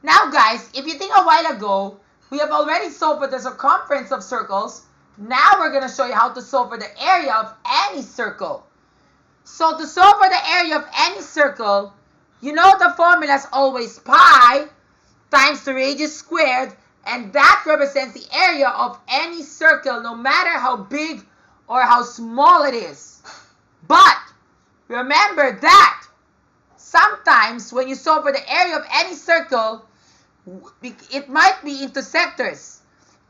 Now guys, if you think a while ago, we have already solved for the circumference of circles. Now we're going to show you how to solve for the area of any circle. So to solve for the area of any circle, you know the formula is always pi times the radius squared, and that represents the area of any circle, no matter how big or how small it is. But remember that sometimes when you solve for the area of any circle, it might be into sectors.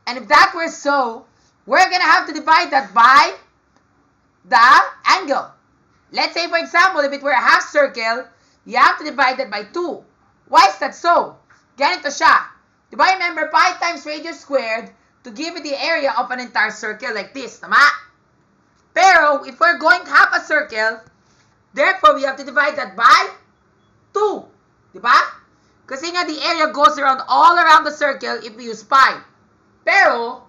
And if that were so, we're going to have to divide that by the angle. Let's say, for example, if it were a half circle, you have to divide that by 2. Why is that so? Ganito siya. Diba remember, pi times radius squared to give you the area of an entire circle like this, tama? Pero, if we're going half a circle, therefore, we have to divide that by 2. Diba? Kasi nga, the area goes around all around the circle if we use pi. Pero,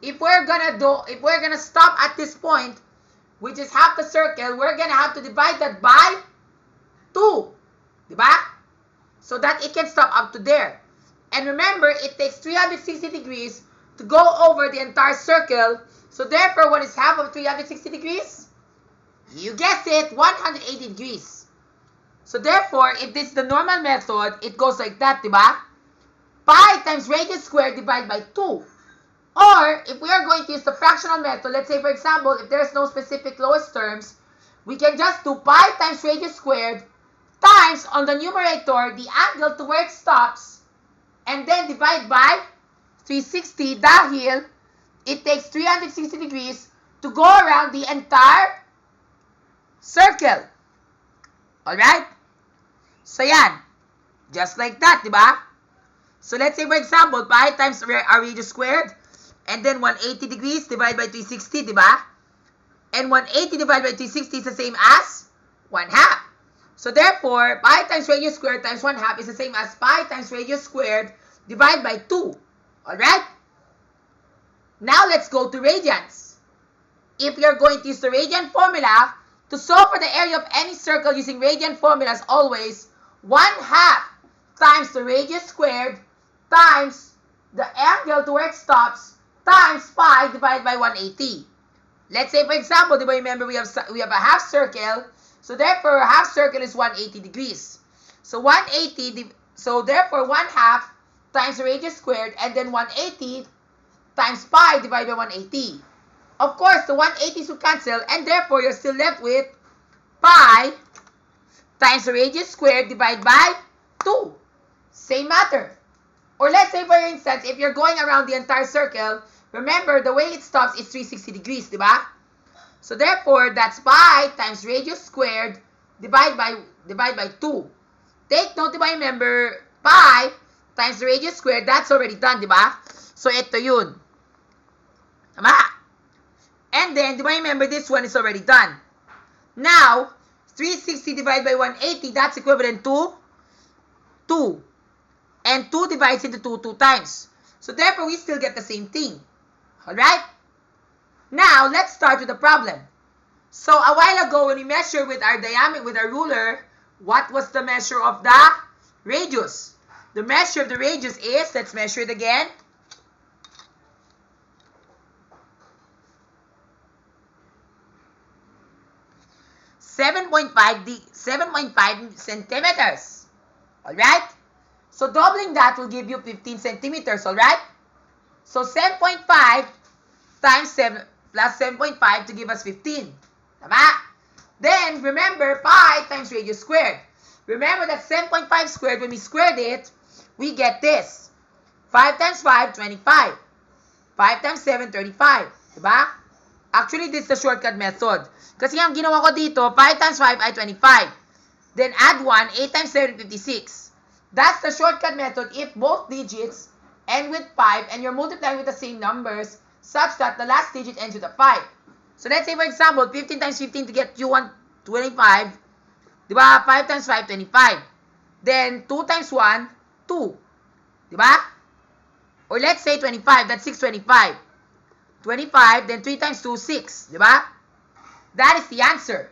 if we're gonna stop at this point, which is half the circle, we're gonna have to divide that by 2. Diba? So that it can stop up to there. And remember, it takes 360 degrees to go over the entire circle. So therefore, what is half of 360 degrees? You guessed it, 180 degrees. So therefore, if this is the normal method, it goes like that, diba? Pi times radius squared divided by 2. Or, if we are going to use the fractional method, let's say, for example, if there's no specific lowest terms, we can just do pi times radius squared times, on the numerator, the angle to where it stops, and then divide by 360 dahil it takes 360 degrees to go around the entire circle. Alright? So, yan. Just like that, diba? So, let's say, for example, pi times our radius squared, and then 180 degrees divided by 360, diba? And 180 divided by 360 is the same as 1/2. So therefore, pi times radius squared times 1/2 is the same as pi times radius squared divided by 2. Alright? Now let's go to radians. If you're going to use the radian formula, to solve for the area of any circle using radian formula as always, 1/2 times the radius squared times the angle to where it stops times pi divided by 180. Let's say, for example, remember we have a half circle, so therefore a half circle is 180 degrees. So 180, so therefore 1/2 times the radius squared, and then 180 times pi divided by 180. Of course, the 180s will cancel, and therefore you're still left with pi times the radius squared divided by 2. Same matter. Or let's say, for instance, if you're going around the entire circle, remember, the way it stops is 360 degrees, diba? So therefore, that's pi times radius squared divided by 2. Take note, diba, remember, pi times the radius squared, that's already done, diba? So ito yun. Tama? And then, diba, remember, this one is already done. Now, 360 divided by 180, that's equivalent to 2. And 2 divides into 2 times. So therefore, we still get the same thing. Alright? Now, let's start with the problem. So, a while ago, when we measured with our diameter, with our ruler, what was the measure of the radius? The measure of the radius is, let's measure it again. .5 centimeters. Alright? So, doubling that will give you 15 centimeters, alright? So, 7.5 times 7 plus 7.5 to give us 15. Tama? Then, remember, pi times radius squared. Remember that 7.5 squared, when we squared it, we get this. 5 times 5, 25. 5 times 7, 35. Diba? Actually, this is the shortcut method. Kasi ang ginawa ko dito, 5 times 5 ay 25. Then, add 1, 8 times 7, 56. That's the shortcut method if both digits end with 5 and you're multiplying with the same numbers such that the last digit ends with a 5. So let's say, for example, 15 times 15 to get you 125. Diba? 5 times 5, 25. Then 2 times 1, 2. Diba? Or let's say 25. That's 625. 25, then 3 times 2, 6. Diba? That is the answer.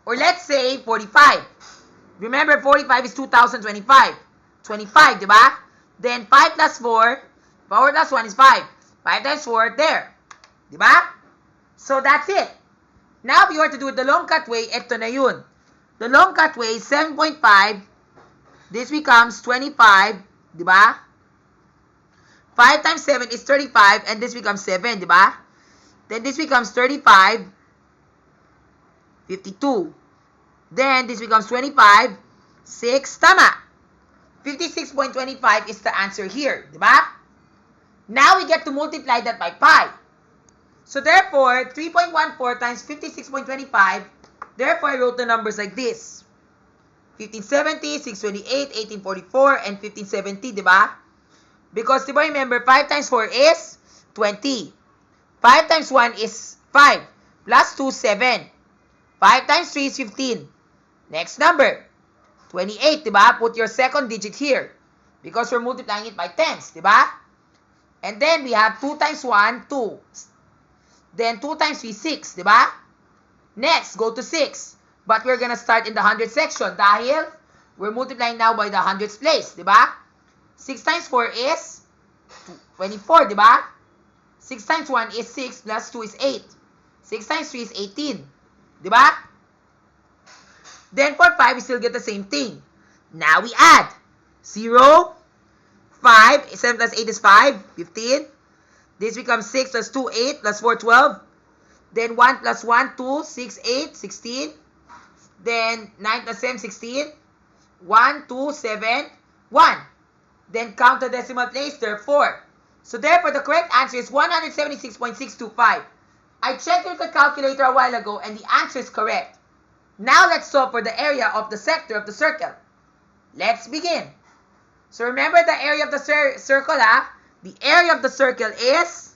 Or let's say 45. Remember, 45 is 2025. 25, di ba? Then 5 plus 4, 4 plus 1 is 5. 5 times 4, there. Di ba? So that's it. Now, if you were to do it the long cut way, eto na yun. The long cut way is 7.5. This becomes 25, di ba? 5 times 7 is 35, and this becomes 7, di ba? Then this becomes 35, 52. Then this becomes 25, 6, tama. 56.25 is the answer here, di ba? Now we get to multiply that by pi. So therefore, 3.14 times 56.25, therefore I wrote the numbers like this. 1570, 628, 1844, and 1570, di ba? Because, di ba, remember, 5 times 4 is 20. 5 times 1 is 5. Plus 2, 7. 5 times 3 is 15. Next number, 28, di ba? Put your second digit here. Because we're multiplying it by tens, di ba? And then, we have 2 times 1, 2. Then, 2 times 3, 6, di ba? Next, go to 6. But we're gonna start in the hundredth section dahil we're multiplying now by the hundredths place, di ba? 6 times 4 is 24, di ba? 6 times 1 is 6 plus 2 is 8. 6 times 3 is 18, di ba? Then for 5, we still get the same thing. Now we add 0, 5, 7 plus 8 is 5, 15. This becomes 6 plus 2, 8 plus 4, 12. Then 1 plus 1, 2, 6, 8, 16. Then 9 plus 7, 16. 1, 2, 7, 1. Then count the decimal place, therefore. So therefore, the correct answer is 176.625. I checked with the calculator a while ago and the answer is correct. Now let's solve for the area of the sector of the circle. Let's begin. So remember the area of the circle, ha? The area of the circle is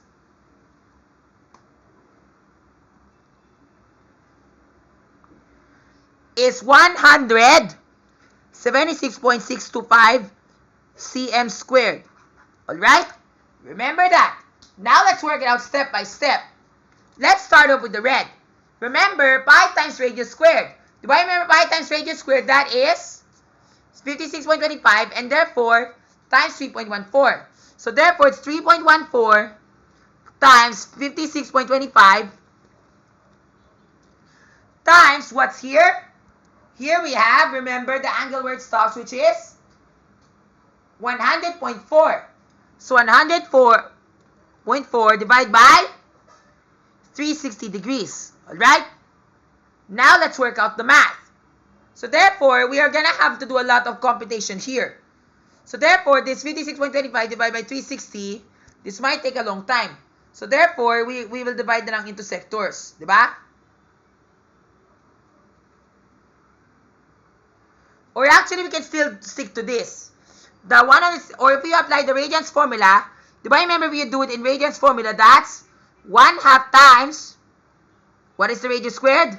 is 176.625 cm squared. Alright? Remember that. Now let's work it out step by step. Let's start off with the red. Remember, pi times radius squared. Do I remember pi times radius squared? That is 56.25 and therefore times 3.14. So therefore it's 3.14 times 56.25 times what's here? Here we have, remember the angle where it stops, which is 100.4. So 104.4 divided by 360 degrees. Alright? Now let's work out the math. So therefore, we are going to have to do a lot of computation here. So therefore, this 56.25 divided by 360, this might take a long time. So therefore, we will divide na lang into sectors. Diba? Or actually, we can still stick to this. The 100, or if you apply the radians formula, diba, remember we do it in radians formula, that's 1/2 times, what is the radius squared?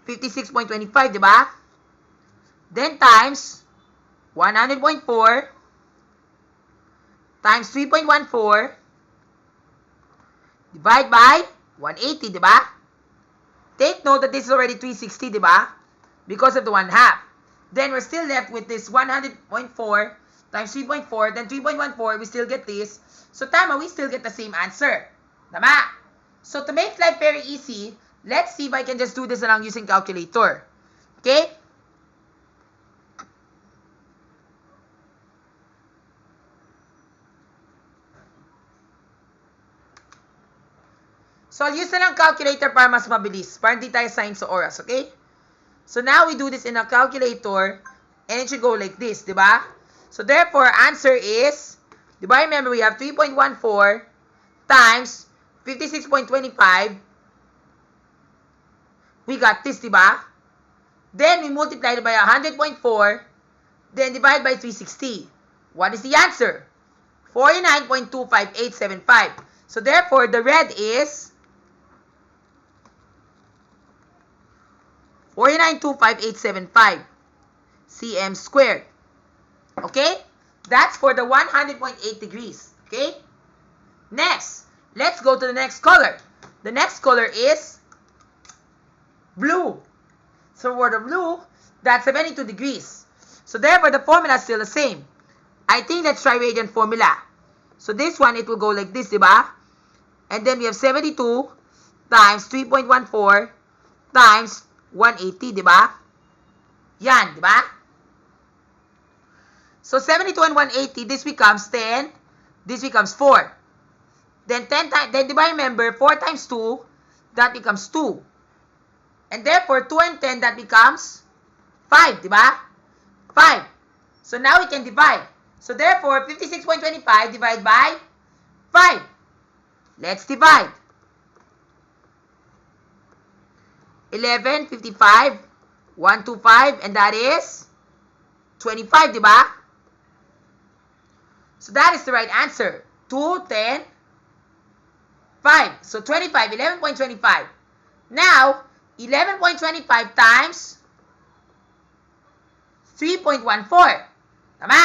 56.25, diba? Then times 100.4 times 3.14 divide by 180, diba? Take note that this is already 360, diba? Because of the 1/2. Then we're still left with this 100.4 times 3.4, then 3.14, we still get this. So tama, we still get the same answer. Tama? So to make life very easy, let's see if I can just do this along using calculator. Okay? So I'll use na lang calculator para mas mabilis, para hindi tayo sign sa oras, okay? So now we do this in a calculator, and it should go like this, di ba? So therefore, answer is, di ba, remember we have 3.14 times 56.25. We got this, di ba? Then we multiply it by 100.4, then divide by 360. What is the answer? 49.25875. So therefore, the red is 49.25875 cm squared. Okay? That's for the 100.8 degrees. Okay? Next, let's go to the next color. The next color is blue. So for the blue, that's 72 degrees. So therefore, the formula is still the same. I think let's try radian formula. So this one, it will go like this, diba? And then we have 72 times 3.14 times 180, diba? Yan, diba? So 72 and 180, this becomes 10. This becomes 4. Then 10 times, then diba remember, 4 times 2, that becomes 2. And therefore, 2 and 10, that becomes 5, diba? 5. So now we can divide. So therefore, 56.25 divided by 5. Let's divide. 11, 55, 125, and that is 25, diba? So that is the right answer. 2, 10, 5. So 25, 11.25. Now, 11.25 times 3.14. Tama?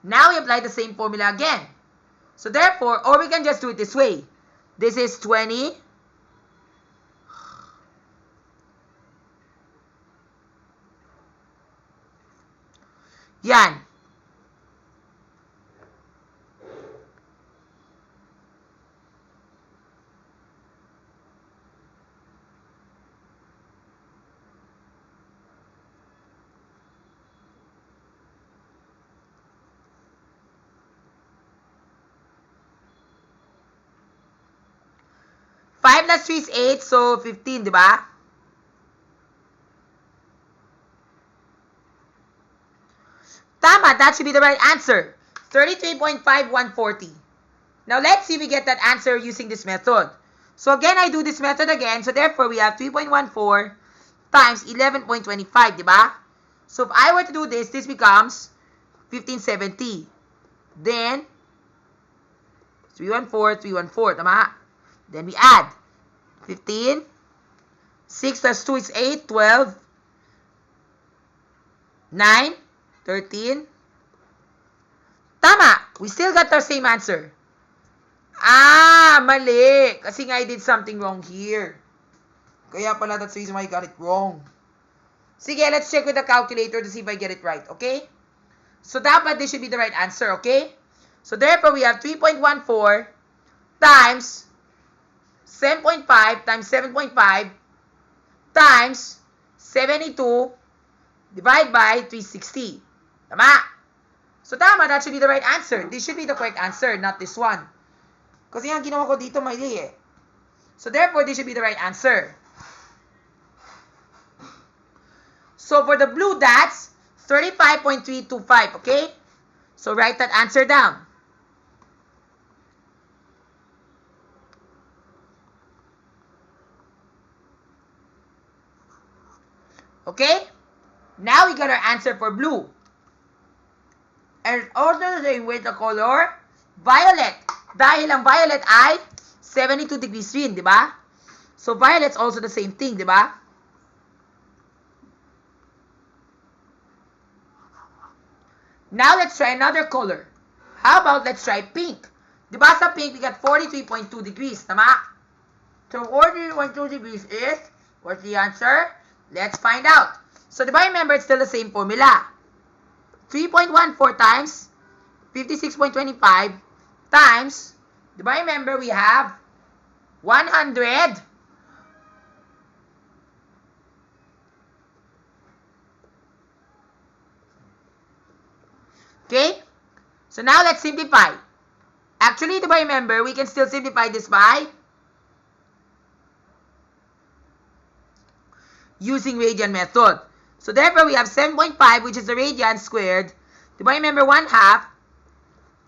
Now we apply the same formula again. So therefore, or we can just do it this way. This is 20. Yan. Five plus 3 is 8, so 15, di ba? Tama, that should be the right answer. 33.5140. Now let's see if we get that answer using this method. So again, I do this method again. So therefore, we have 3.14 times 11.25, di ba? So if I were to do this, this becomes 1570. Then, 314, 314, tama? Then we add 15. 6 plus 2 is 8, 12. 9, 13. Tama! We still got our same answer. Ah, mali. Kasi nga I did something wrong here. Kaya pala that's the reason why I got it wrong. Sige, let's check with the calculator to see if I get it right, okay? So dapat this should be the right answer, okay? So therefore, we have 3.14 times 7.5 times 7.5 times 72 divided by 360. Tama? So tama, that should be the right answer. This should be the correct answer, not this one. Kasi yung ginawa ko dito, mali eh. So therefore, this should be the right answer. So for the blue, that's 35.325, okay? So write that answer down. Okay? Now we got our answer for blue. And also the same with the color violet. Dahil ang violet ay 72 degrees rin, di ba? So violet's also the same thing, di ba? Now let's try another color. How about let's try pink? Di ba sa pink we got 43.2 degrees, tama? So 43.2 degrees is, what's the answer? Let's find out. So, di ba remember, it's still the same formula. 3.14 times 56.25 times, di ba remember, we have 100. Okay? So, now let's simplify. Actually, di ba remember, we can still simplify this by using radian method. So therefore, we have 7.5, which is the radian squared. Do I remember 1/2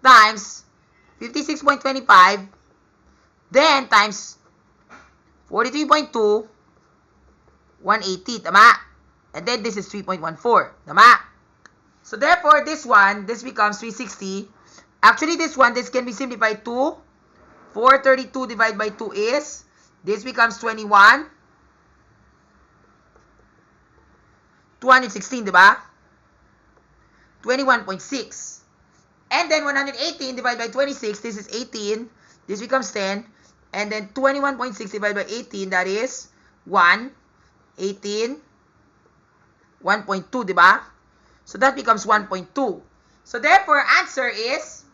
times 56.25, then times 43.2, 180, tama? And then this is 3.14, tama? So therefore, this becomes 360. Actually, this can be simplified to 432 divided by 2 is, this becomes 21. 216, diba? 21.6. And then 118 divided by 26, this is 18. This becomes 10. And then 21.6 divided by 18, that is 1, 18, 1.2, di ba? So that becomes 1.2. So therefore, answer is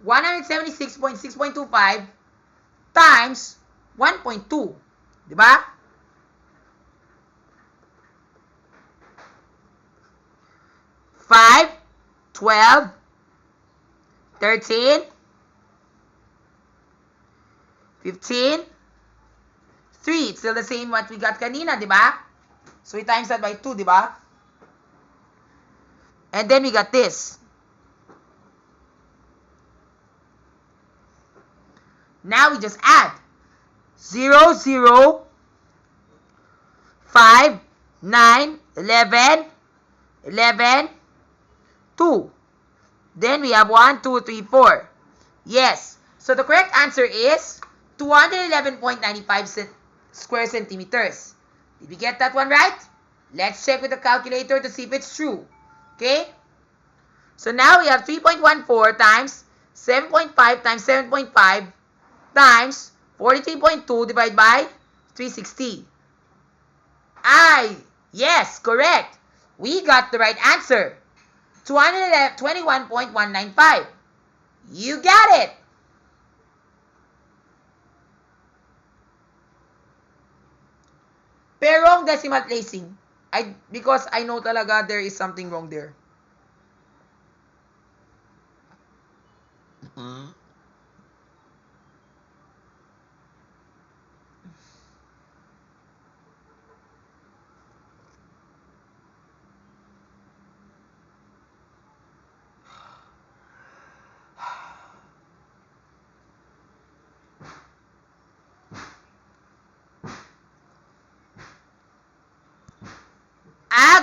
176.6.25 times 1.2. Di ba? 5, 12, 13, 15, 3. It's still the same what we got kanina, di ba? So we times that by 2, di ba? And then we got this. Now we just add 0, 0, 5, 9, 11, 11, 2. Then we have 1, 2, 3, 4. Yes. So the correct answer is 211.95 square centimeters. Did we get that one right? Let's check with the calculator to see if it's true. Okay? So now we have 3.14 times 7.5 times 7.5 times 43.2 divided by 360. Yes, correct. We got the right answer. 21.195. You got it. Pero wrong decimal placing. Because I know talaga there is something wrong there.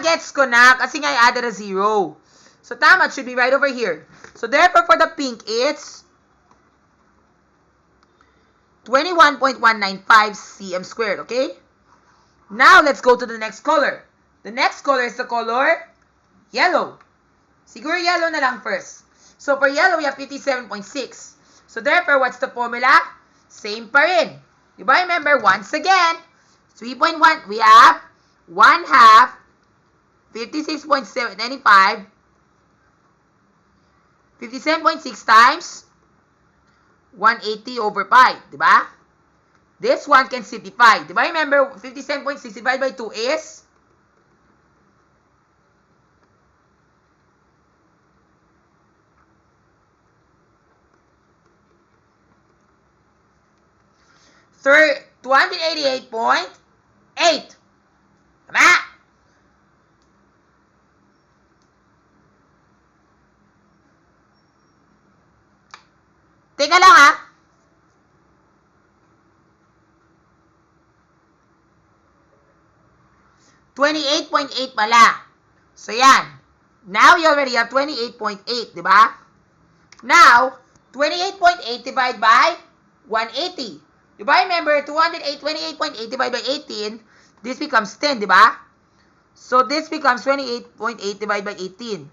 Gets ko na kasi nga I added a 0. So tama, it should be right over here. So therefore for the pink it's 21.195 cm squared, okay? Now let's go to the next color. The next color is the color yellow. Siguro yellow na lang first. So for yellow we have 57.6. So therefore what's the formula? Same pa rin. Diba? Remember once again 3.1 we have 1 half 56.795 57.6 times 180 over pi, di ba? This one can simplify. Di ba? Remember, 57.6 divided by 2 is 288.8. Tama? Teka lang ha. $28.8 pala. So yan. Now you already have 28.8, di ba? Now, 28.8 divided by 180. Di ba? Remember, 28.8 divided by 18, this becomes 10, di ba? So this becomes 28.8 divided by 18.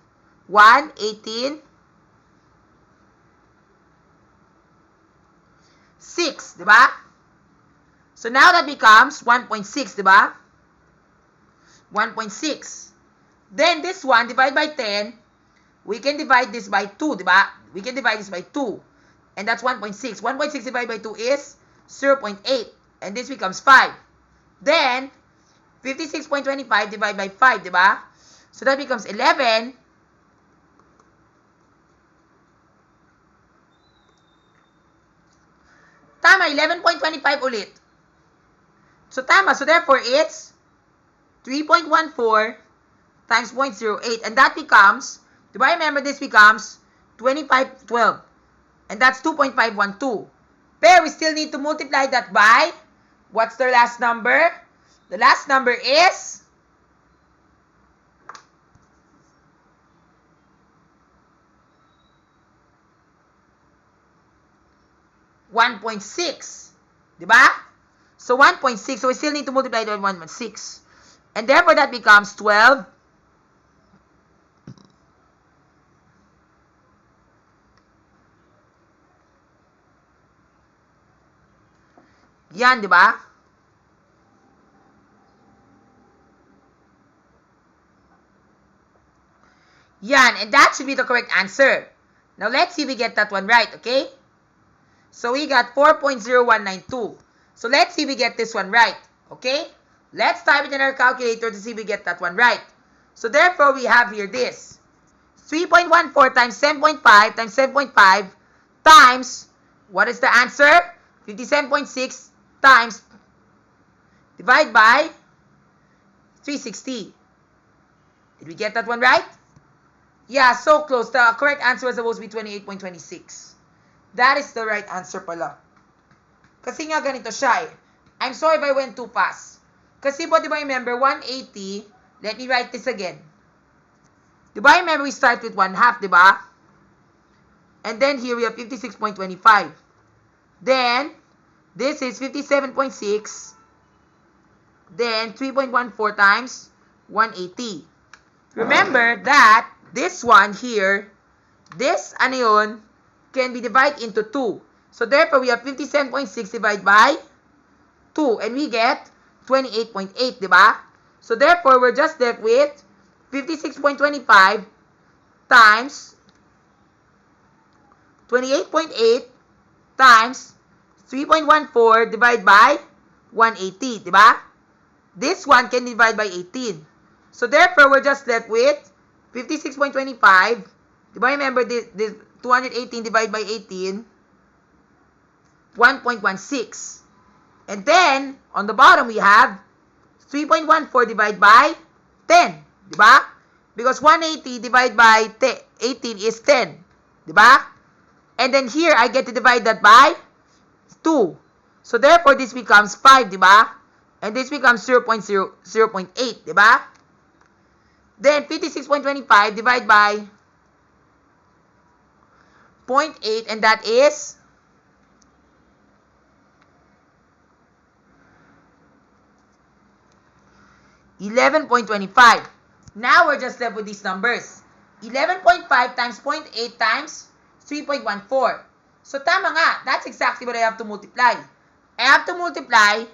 1, 18, 6, di ba? So now that becomes 1.6, di ba? 1.6. Then this one, divided by 10, we can divide this by 2, di ba? We can divide this by 2. And that's 1.6. 1.6 divided by 2 is 0.8. And this becomes 5. Then, 56.25 divided by 5, di ba? So that becomes 11. Tama, 11.25 ulit. So tama, so therefore it's 3.14 times 0.08. And that becomes, di ba remember this becomes 2512. And that's 2.512. Pero we still need to multiply that by, what's the last number? The last number is 1.6. Diba? So 1.6. So we still need to multiply that by 1.6. And therefore that becomes 12. Yan, diba? Yan, and that should be the correct answer. Now, let's see if we get that one right, okay? So, we got 4.0192. So, let's see if we get this one right, okay? Let's type it in our calculator to see if we get that one right. So, therefore, we have here this. 3.14 times 7.5 times 7.5 times, what is the answer? 57.6 times, divide by 360. Did we get that one right? Yeah, so close. The correct answer was supposed to be 28.26. That is the right answer pala. Kasi nga ganito siya eh. I'm sorry if I went too fast. Kasi po, di ba remember, 180, let me write this again. Di ba remember we start with 1/2, di ba? And then here we have 56.25. Then, this is 57.6. Then, 3.14 times 180. Remember that this one here, this ano yun, can be divided into 2. So, therefore, we have 57.6 divided by 2. And we get 28.8, di ba? So, therefore, we're just left with 56.25 times 28.8 times 3.14 divided by 180, di ba? This one can divide by 18. So, therefore, we're just left with 56.25. Di ba, remember, this 218 divided by 18, 1.16. And then, on the bottom, we have 3.14 divided by 10. Di ba? Because 180 divided by 18 is 10. Di ba? And then here, I get to divide that by 2. So, therefore, this becomes 5, di ba? And this becomes 0.8, di ba? Then, 56.25 divided by 0.8, and that is 11.25. Now, we're just left with these numbers. 11.5 times 0.8 times 3.14. So, tama nga. That's exactly what I have to multiply. I have to multiply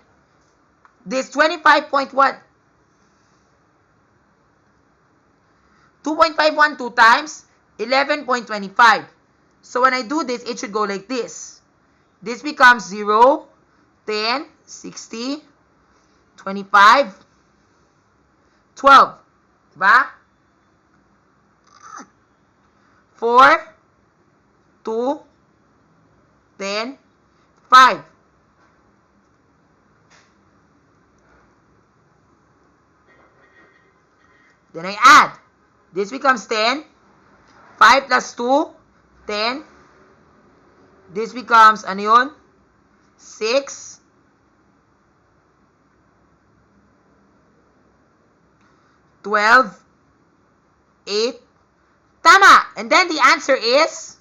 this 25.1. 2.512 times 11.25. So, when I do this, it should go like this. This becomes 0, 10, 60, 25, 12. Diba? 4, 2, 10, 5. Then I add. This becomes 10. 5 plus 2, 10. This becomes, ano yun? 6. 12. 8. Tama! And then the answer is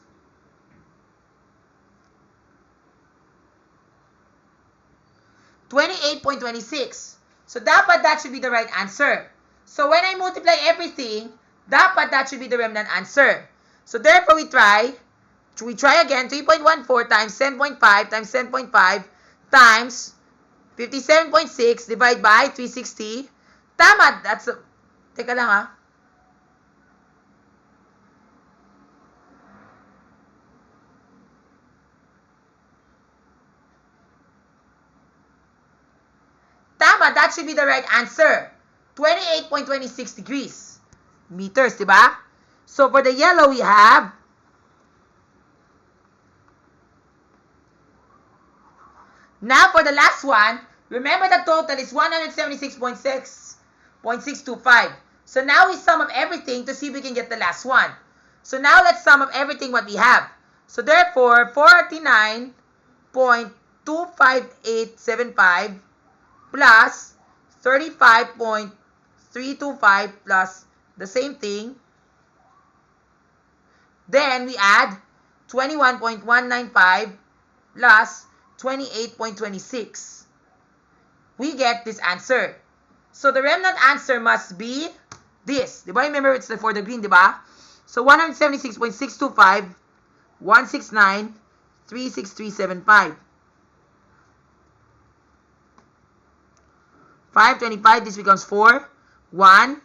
28.26. So, dapat that should be the right answer. So, when I multiply everything, dapat that should be the remnant answer. So, therefore, we try again. 3.14 times 7.5 times 7.5 times 57.6 divided by 360. Tama! That's a... Teka lang ha. Tama, that should be the right answer. 28.26 degrees. Meters, diba? So, for the yellow, we have now for the last one, remember the total is 176.625. So, now we sum up everything to see if we can get the last one. So, now let's sum up everything what we have. So, therefore, 49.25875 plus 35.325 plus the same thing. Then we add 21.195 plus 28.26. We get this answer. So the remnant answer must be this. Diba? Remember, it's for the green, diba? So 176.625, 169, 36375. 525, this becomes 4, 1,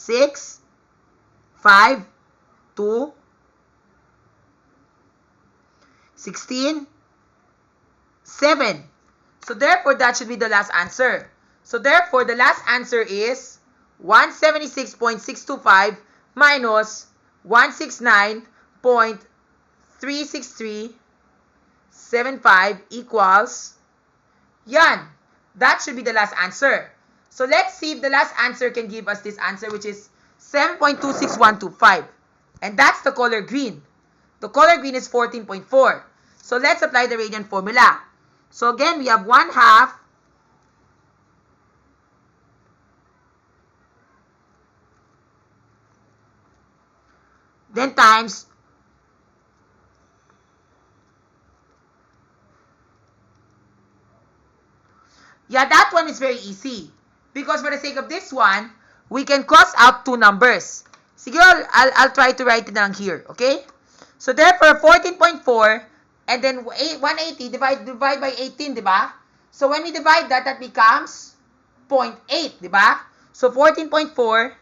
6, 5, 2, 16, 7. So therefore, that should be the last answer. So therefore, the last answer is 176.625 minus 169.36375 equals, yan. That should be the last answer. So let's see if the last answer can give us this answer, which is 7.26125. And that's the color green. The color green is 14.4. So let's apply the radian formula. So again, we have 1/2 then times that one is very easy. Because for the sake of this one, we can cross out two numbers. Sige, I'll try to write it down here, okay? So therefore, 14.4 and then 180 divide by 18, di ba? So when we divide that, that becomes 0.8, di ba? So 14.4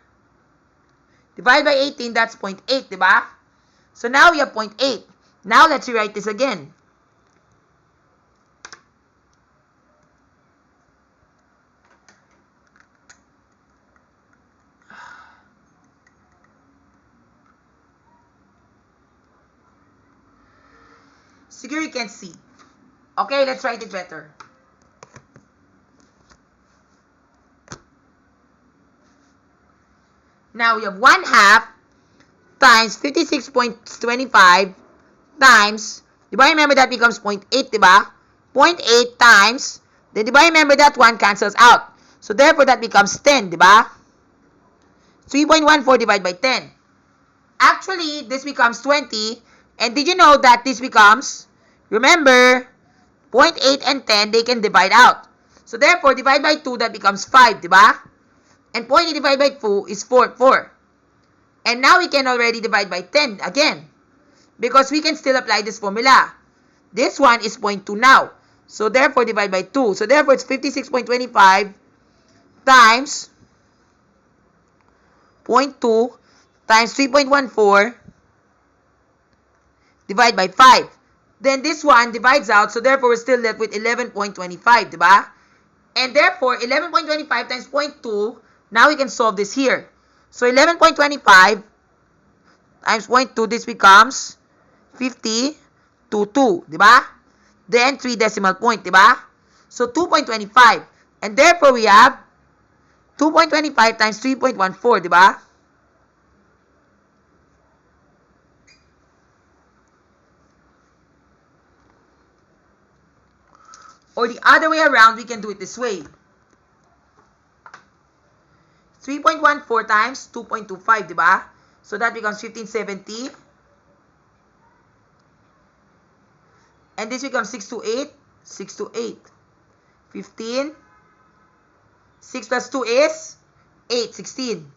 divided by 18, that's 0.8, di ba? So now we have 0.8. Now let's rewrite this again. Siguro you can see. Okay, let's write it better. Now we have 1/2 times 56.25 times, di ba remember that becomes 0.8, di ba? 0.8 times, then di ba remember that 1 cancels out. So therefore that becomes 10, di ba? 3.14 divided by 10. Actually, this becomes 20. And did you know that this becomes, remember, 0.8 and 10, they can divide out. So therefore, divide by 2, that becomes 5, di ba? And 0.8 divided by 2 is 4. And now we can already divide by 10 again. Because we can still apply this formula. This one is 0.2 now. So therefore, divide by 2. So therefore, it's 56.25 times 0.2 times 3.14 divide by 5. Then this one divides out, so therefore we're still left with 11.25, diba? And therefore, 11.25 times 0.2, now we can solve this here. So 11.25 times 0.2, this becomes 50.22, diba? Then 3 decimal point, diba? So 2.25. And therefore, we have 2.25 times 3.14, diba? Or the other way around, we can do it this way. 3.14 times 2.25, diba? So that becomes 1570. And this becomes 6 to 8. 6 to 8. 15. 6 plus 2 is 8. 16.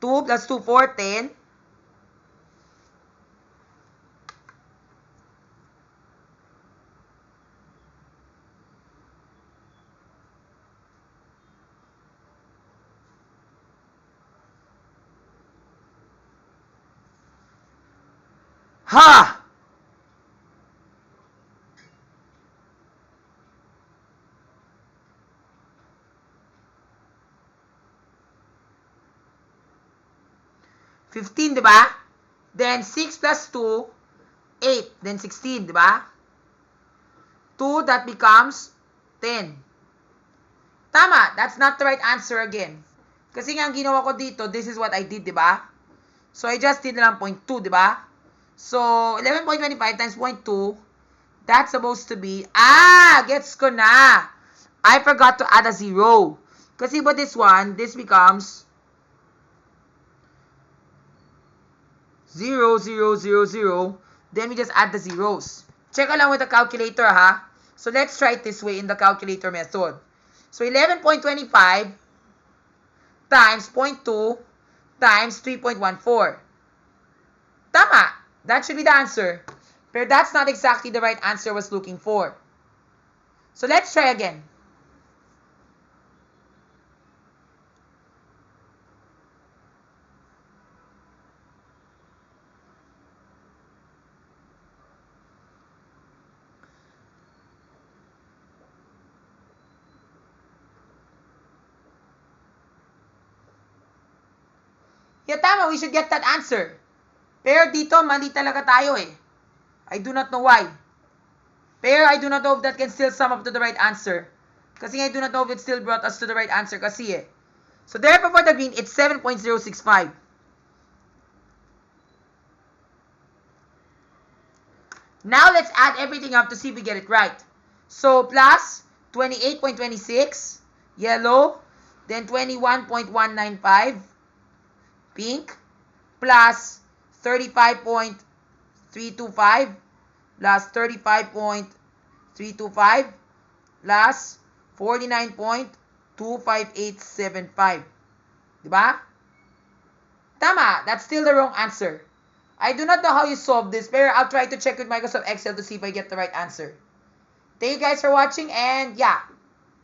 2 plus 2, 4, 10. Ha! $15, diba? Then 6 plus 2, 8. Then 16, diba? 2, that becomes 10. Tama, that's not the right answer again. Kasi nga ang ginawa ko dito, this is what I did, diba? So I just did lang 0.2, diba? So 11.25 times 0.2, that's supposed to be, gets ko na. I forgot to add a 0. Kasi with this one, this becomes 0, 0, 0, 0. Then we just add the zeros. Check lang with the calculator, ha? So let's try it this way in the calculator method. So 11.25 times 0.2 times 3.14. Tama. That should be the answer. But that's not exactly the right answer I was looking for. So let's try again. Yeah, tama. We should get that answer. Pero dito, mali talaga tayo eh. I do not know why. Pero I do not know if that can still sum up to the right answer. Kasi I do not know if it still brought us to the right answer kasi eh. So therefore for the green, it's 7.065. Now let's add everything up to see if we get it right. So plus 28.26, yellow, then 21.195, pink, plus 35.325, plus 35.325, plus 49.25875. Diba? Tama, that's still the wrong answer. I do not know how you solve this, but I'll try to check with Microsoft Excel to see if I get the right answer. Thank you guys for watching, and yeah.